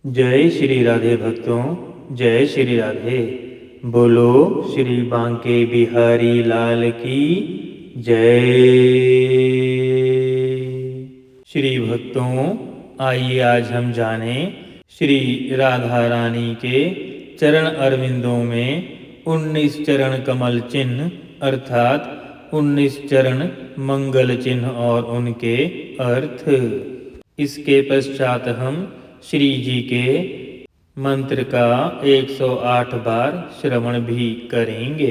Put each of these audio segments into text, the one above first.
जय श्री राधे भक्तों, जय श्री राधे। बोलो श्री बांके बिहारी लाल की जय। श्री भक्तों, आइए आज हम जानें श्री राधा रानी के चरण अरविंदों में 19 चरण कमल चिन्ह अर्थात 19 चरण मंगल चिन्ह और उनके अर्थ। इसके पश्चात हम श्री जी के मंत्र का 108 बार श्रवण भी करेंगे।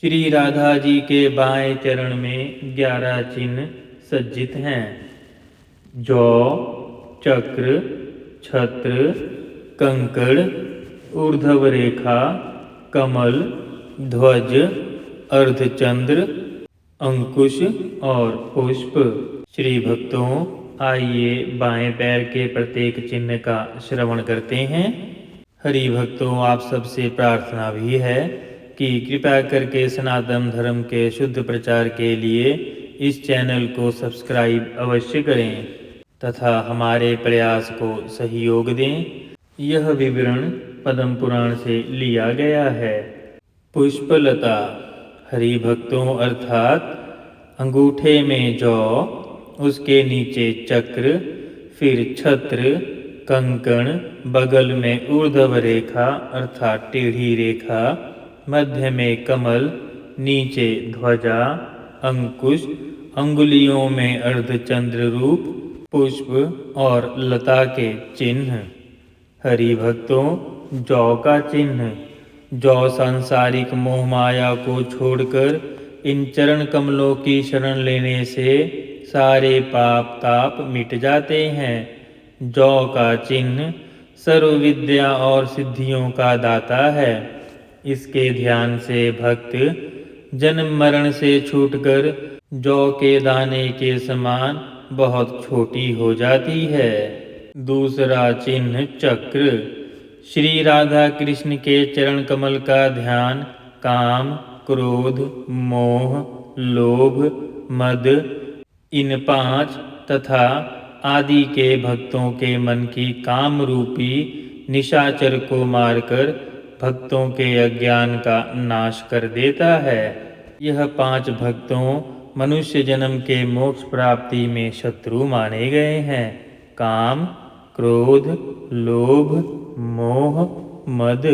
श्री राधा जी के बाएं चरण में 11 चिन्ह सज्जित हैं। जौ, चक्र, छत्र, कंकड़, ऊर्ध्व रेखा, कमल, ध्वज, अर्धचंद्र, अंकुश और पुष्प। श्री भक्तों, आइए बाएं पैर के प्रत्येक चिन्ह का श्रवण करते हैं। हरि भक्तों, आप सबसे प्रार्थना भी है कि कृपया करके सनातन धर्म के शुद्ध प्रचार के लिए इस चैनल को सब्सक्राइब अवश्य करें तथा हमारे प्रयास को सहयोग दें। यह विवरण पद्म पुराण से लिया गया है। पुष्पलता। हरि भक्तों अर्थात अंगूठे में जौ, उसके नीचे चक्र, फिर छत्र, कंकण, बगल में ऊर्ध्व रेखा अर्थात टेढ़ी रेखा, मध्य में कमल, नीचे ध्वजा, अंकुश, अंगुलियों में अर्धचंद्र रूप, पुष्प और लता के चिन्ह। हरि भक्तों, जौ का चिन्ह। जौ सांसारिक मोह माया को छोड़कर इन चरण कमलों की शरण लेने से सारे पाप ताप मिट जाते हैं। जौ का चिन्ह सर्व विद्या और सिद्धियों का दाता है। इसके ध्यान से भक्त जन्म मरण से छूटकर जौ के दाने के समान बहुत छोटी हो जाती है। दूसरा चिन्ह चक्र। श्री राधा कृष्ण के चरण कमल का ध्यान काम, क्रोध, मोह, लोभ, मद, इन 5 तथा आदि के भक्तों के मन की काम रूपी निशाचर को मारकर भक्तों के अज्ञान का नाश कर देता है। यह 5 भक्तों मनुष्य जन्म के मोक्ष प्राप्ति में शत्रु माने गए हैं। काम, क्रोध, लोभ, मोह, मद।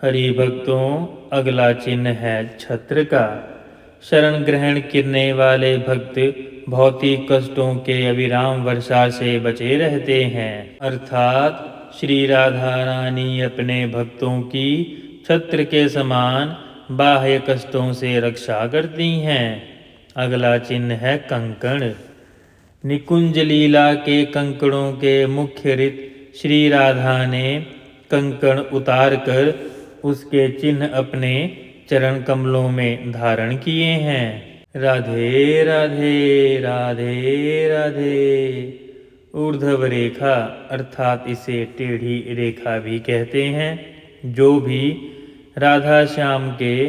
हरि भक्तों, अगला चिन्ह है छत्र का। शरण ग्रहण करने वाले भक्त भौतिक कष्टों के अविराम वर्षा से बचे रहते हैं। अर्थात श्री राधा रानी अपने भक्तों की छत्र के समान बाह्य कष्टों से रक्षा करती हैं। अगला चिन्ह है कंकण। निकुंज लीला के कंकड़ों के मुख्य रीत श्री राधा ने कंकण उतार कर उसके चिन्ह अपने चरण कमलों में धारण किए हैं। राधे राधे राधे राधे। ऊर्ध्व रेखा अर्थात इसे टेढ़ी रेखा भी कहते हैं, जो भी राधा श्याम के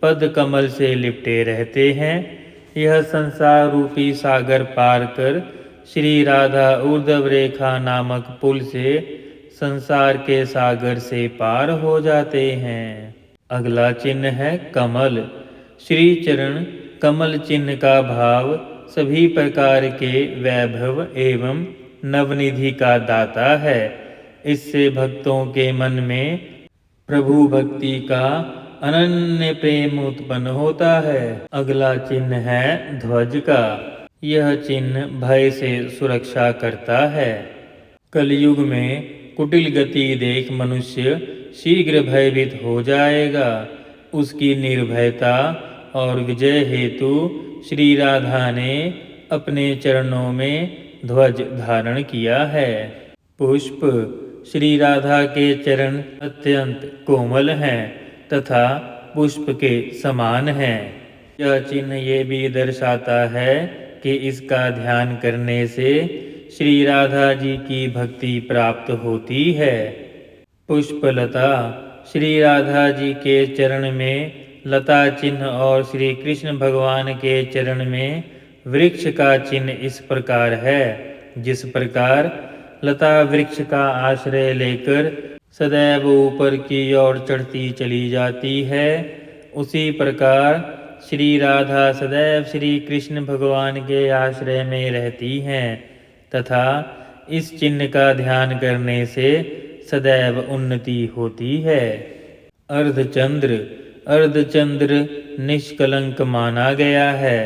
पद कमल से लिपटे रहते हैं। यह संसार रूपी सागर पार कर श्री राधा ऊर्ध्व रेखा नामक पुल से संसार के सागर से पार हो जाते हैं। अगला चिन्ह है कमल। श्री चरण कमल चिन्ह का भाव सभी प्रकार के वैभव एवं नवनिधि का दाता है। इससे भक्तों के मन में प्रभु भक्ति का अनन्य प्रेम उत्पन्न होता है। अगला चिन्ह है ध्वज का। यह चिन्ह भय से सुरक्षा करता है। कलयुग में कुटिल गति देख मनुष्य शीघ्र भयभीत हो जाएगा। उसकी निर्भयता और विजय हेतु श्री राधा ने अपने चरणों में ध्वज धारण किया है। पुष्प। श्री राधा के चरण अत्यंत कोमल हैं तथा पुष्प के समान हैं। यह चिन्ह ये भी दर्शाता है कि इसका ध्यान करने से श्री राधा जी की भक्ति प्राप्त होती है। पुष्पलता। श्री राधा जी के चरण में लता चिन्ह और श्री कृष्ण भगवान के चरण में वृक्ष का चिन्ह इस प्रकार है, जिस प्रकार लता वृक्ष का आश्रय लेकर सदैव ऊपर की ओर चढ़ती चली जाती है, उसी प्रकार श्री राधा सदैव श्री कृष्ण भगवान के आश्रय में रहती हैं तथा इस चिन्ह का ध्यान करने से सदैव उन्नति होती है। अर्धचंद्र अर्धचंद्र निष्कलंक माना गया है,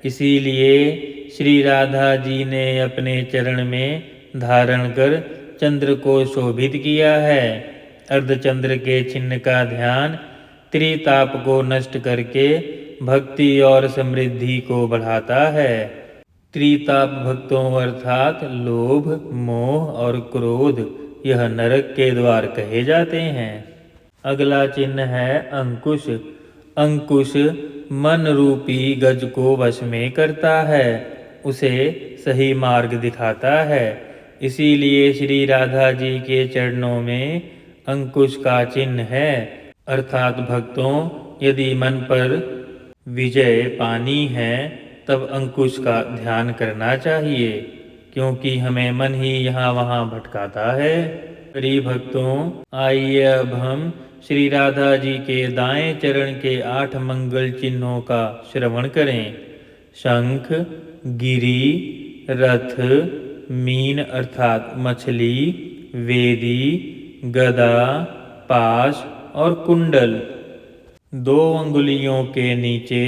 इसीलिए श्री राधा जी ने अपने चरण में धारण कर चंद्र को शोभित किया है। अर्धचंद्र के चिन्ह का ध्यान त्रिताप को नष्ट करके भक्ति और समृद्धि को बढ़ाता है। त्रिताप भक्तों अर्थात लोभ, मोह और क्रोध, यह नरक के द्वार कहे जाते हैं। अगला चिन्ह है अंकुश। अंकुश मन रूपी गज को वश में करता है, उसे सही मार्ग दिखाता है। इसीलिए श्री राधा जी के चरणों में अंकुश का चिन्ह है, अर्थात भक्तों यदि मन पर विजय पानी है तब अंकुश का ध्यान करना चाहिए, क्योंकि हमें मन ही यहाँ वहाँ भटकाता है। प्रिय भक्तों, आइए अब हम श्री राधा जी के दाएं चरण के 8 मंगल चिन्हों का श्रवण करें। शंख, गिरी, रथ, मीन अर्थात मछली, वेदी, गदा, पाश और कुंडल। 2 अंगुलियों के नीचे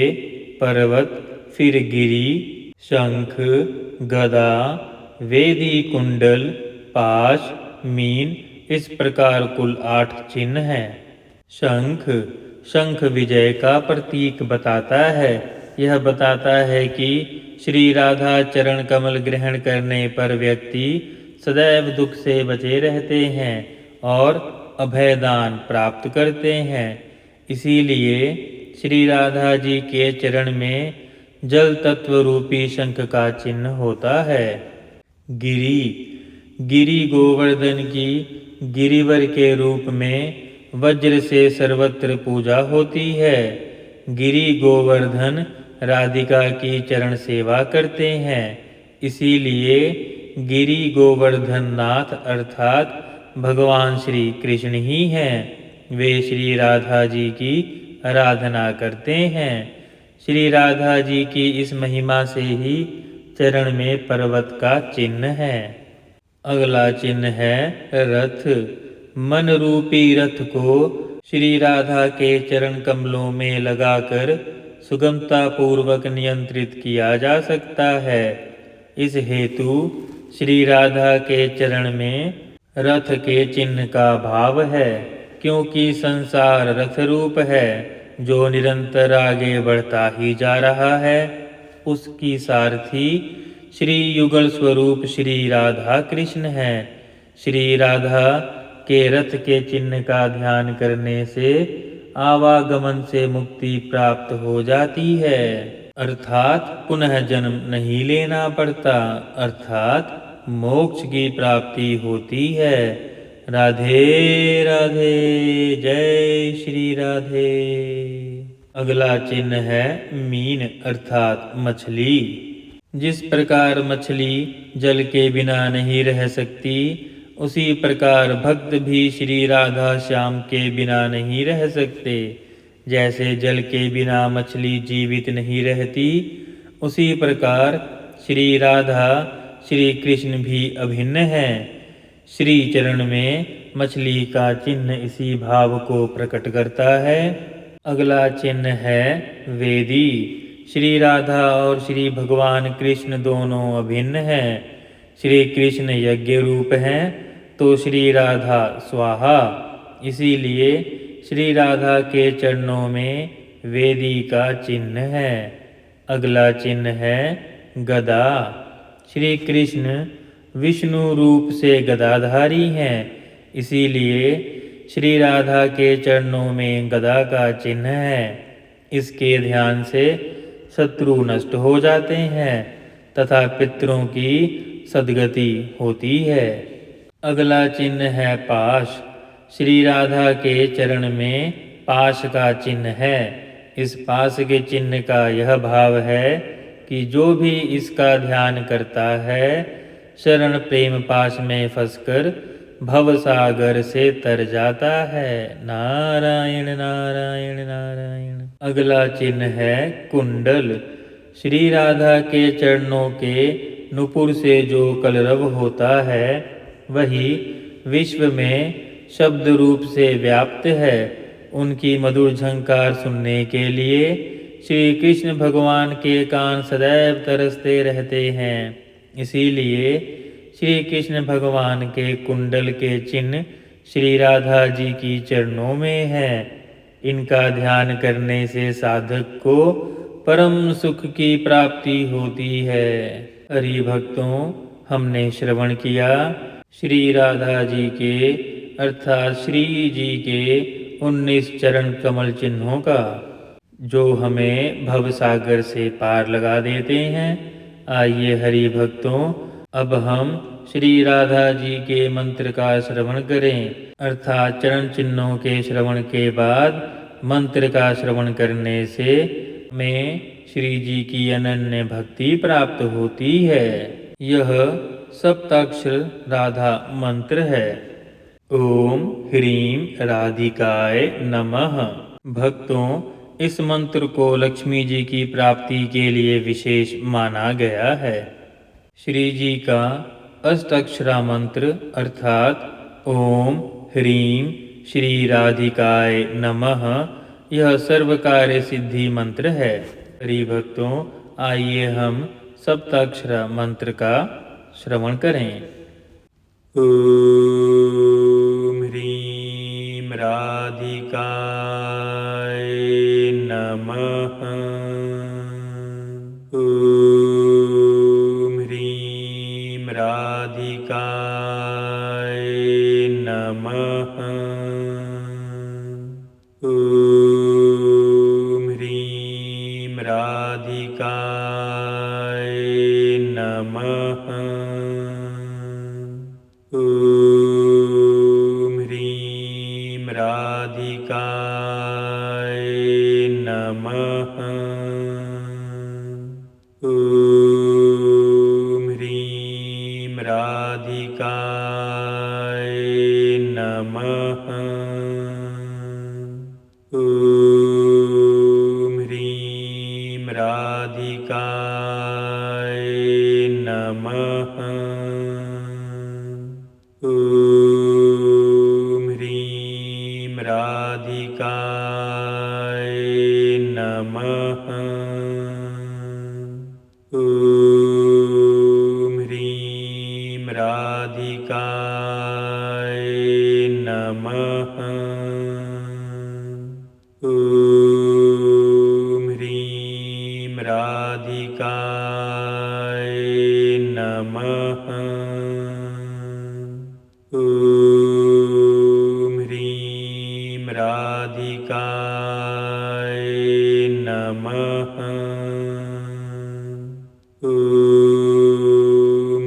पर्वत, फिर गिरी, शंख, गदा, वेदी, कुंडल, पाश, मीन, इस प्रकार कुल 8 चिन्ह हैं। शंख, शंख विजय का प्रतीक बताता है। यह बताता है कि श्री राधा चरण कमल ग्रहण करने पर व्यक्ति सदैव दुख से बचे रहते हैं और अभयदान प्राप्त करते हैं। इसीलिए श्री राधा जी के चरण में जल तत्व रूपी शंख का चिन्ह होता है। गिरी, गिरी गोवर्धन की गिरिवर के रूप में वज्र से सर्वत्र पूजा होती है। गिरी गोवर्धन राधिका की चरण सेवा करते हैं, इसीलिए गिरी गोवर्धन नाथ अर्थात भगवान श्री कृष्ण ही हैं। वे श्री राधा जी की आराधना करते हैं। श्री राधा जी की इस महिमा से ही चरण में पर्वत का चिन्ह है। अगला चिन्ह है रथ। मन रूपी रथ को श्री राधा के चरण कमलों में लगाकर सुगमता पूर्वक नियंत्रित किया जा सकता है। इस हेतु श्री राधा के चरण में रथ के चिन्ह का भाव है, क्योंकि संसार रथ रूप है जो निरंतर आगे बढ़ता ही जा रहा है। उसकी सारथी श्री युगल स्वरूप श्री राधा कृष्ण है। श्री राधा के रथ के चिन्ह का ध्यान करने से आवागमन से मुक्ति प्राप्त हो जाती है, अर्थात पुनः जन्म नहीं लेना पड़ता, अर्थात मोक्ष की प्राप्ति होती है। राधे राधे, जय श्री राधे। अगला चिन्ह है मीन अर्थात मछली। जिस प्रकार मछली जल के बिना नहीं रह सकती, उसी प्रकार भक्त भी श्री राधा श्याम के बिना नहीं रह सकते। जैसे जल के बिना मछली जीवित नहीं रहती, उसी प्रकार श्री राधा श्री कृष्ण भी अभिन्न हैं। श्री चरण में मछली का चिन्ह इसी भाव को प्रकट करता है। अगला चिन्ह है वेदी। श्री राधा और श्री भगवान कृष्ण दोनों अभिन्न हैं। श्री कृष्ण यज्ञ रूप हैं तो श्री राधा स्वाहा, इसीलिए श्री राधा के चरणों में वेदी का चिन्ह है। अगला चिन्ह है गदा। श्री कृष्ण विष्णु रूप से गदाधारी हैं, इसीलिए श्री राधा के चरणों में गदा का चिन्ह है। इसके ध्यान से शत्रु नष्ट हो जाते हैं तथा पितरों की सद्गति होती है। अगला चिन्ह है पाश। श्री राधा के चरण में पाश का चिन्ह है। इस पाश के चिन्ह का यह भाव है कि जो भी इसका ध्यान करता है शरण प्रेम पाश में फंसकर भव सागर से तर जाता है। नारायण नारायण नारायण। अगला चिन्ह है कुंडल। श्री राधा के चरणों के नुपुर से जो कलरव होता है वही विश्व में शब्द रूप से व्याप्त है। उनकी मधुर झंकार सुनने के लिए श्री कृष्ण भगवान के कान सदैव तरसते रहते हैं। इसीलिए श्री कृष्ण भगवान के कुंडल के चिन्ह श्री राधा जी की चरणों में है। इनका ध्यान करने से साधक को परम सुख की प्राप्ति होती है। हरि भक्तों, हमने श्रवण किया श्री राधा जी के अर्थात श्री जी के 19 चरण कमल चिन्हों का, जो हमें भवसागर से पार लगा देते हैं। आइए हरि भक्तों, अब हम श्री राधा जी के मंत्र का श्रवण करें। अर्थात चरण चिन्हों के श्रवण के बाद मंत्र का श्रवण करने से हमें श्री जी की अनन्य भक्ति प्राप्त होती है। यह सप्ताक्षर राधा मंत्र है। ओम ह्रीं राधिकाय नमः। भक्तों, इस मंत्र को लक्ष्मी जी की प्राप्ति के लिए विशेष माना गया है। श्री जी का अष्टाक्षरा मंत्र अर्थात ओम ह्रीं श्री राधिकाय नमः, यह सर्व कार्य सिद्धि मंत्र है। हरि भक्तों, आइए हम सप्ताक्षरा मंत्र का श्रवण करें। ओम ह्रीं राधिकाय नमः। ओम ह्रीं राधिकाय नमः। ओम ह्रीं राधिकाय नमः। ओम ह्रीं राधिकाय नमः। ओम ह्रीं राधिकाय नमः। ओम ह्रीं राधिकाय नमः। ओम ह्रीं राधिकाय नमः। ओम ह्रीं राधिकाय नमः। ओम ह्रीं राधिकाय नमः। ओम ह्रीं राधिकाय नमः। ओम ह्रीं राधिकाय नमः। ओम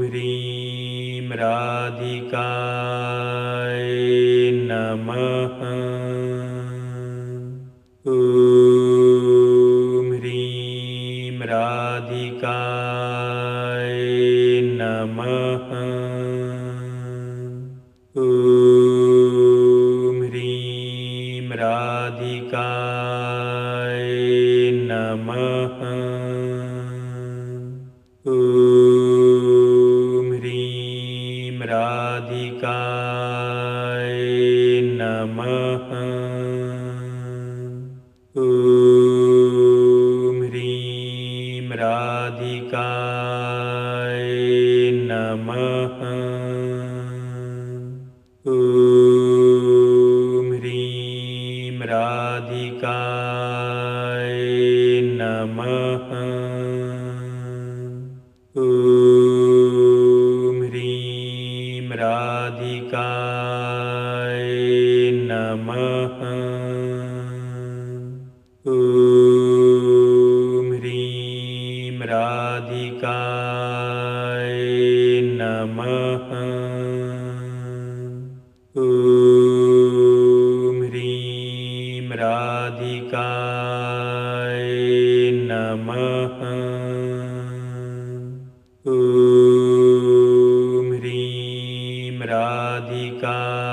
ह्रीं राधिकाय नमः। ओम ह्रीं राधिकाय नमः। ओम ह्रीं राधिकाय नमः। ओम ह्रीं राधिकाय नमः। ओम ह्रीं राधिकाय नमः। ओम ह्रीं राधिकाय नमः। ओम ह्रीं राधिकाय नमः। ओम ह्रीं राधिकाय नमः। ओम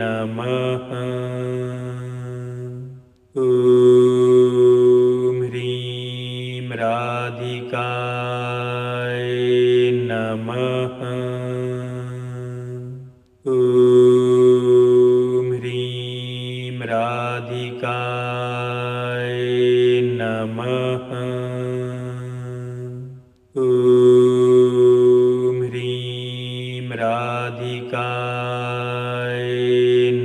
नमः। ॐ ह्रीं राधिकाय नमः। ॐ ह्रीं राधिकाय नमः। ॐ ह्रीं राधिकाय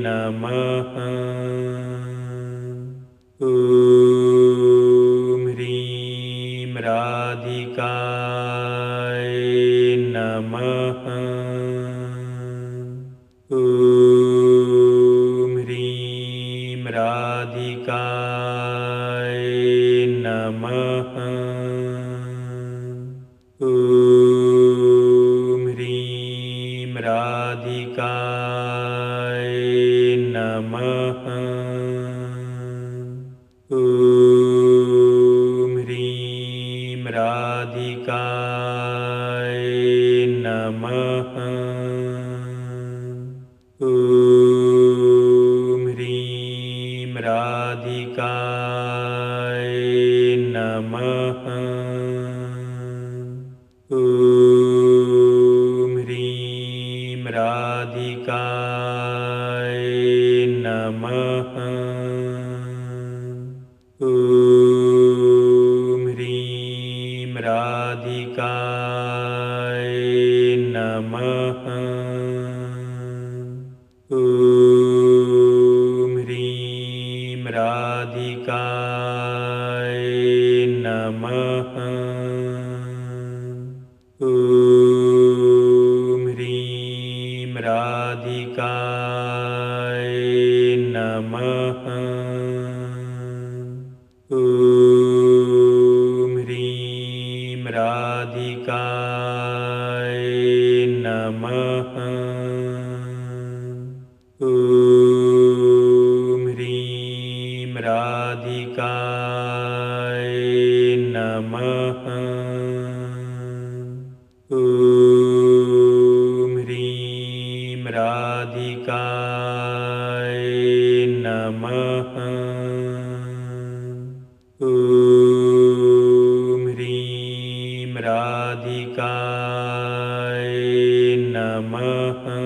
नमः। ॐ ह्रीं राधिकाय नमः। ॐ ह्रीं राधिकाय नमः। ॐ ह्रीं राधिकाय नमः। ॐ ह्रीं राधिकाय नमः। ॐ ह्रीं राधिकाय नमः। ॐ ह्रीं राधिकाय नमः। ॐ ह्रीं राधिकाय नमः। ॐ ह्रीं राधिकाय नमः। ॐ ह्रीं राधिकाय नमः। ॐ ह्रीं राधिकाय नमः। ॐ ह्रीं राधिकाय नमः। ॐ ह्रीं राधिकाय नमः। ॐ ह्रीं राधिकाय नमः।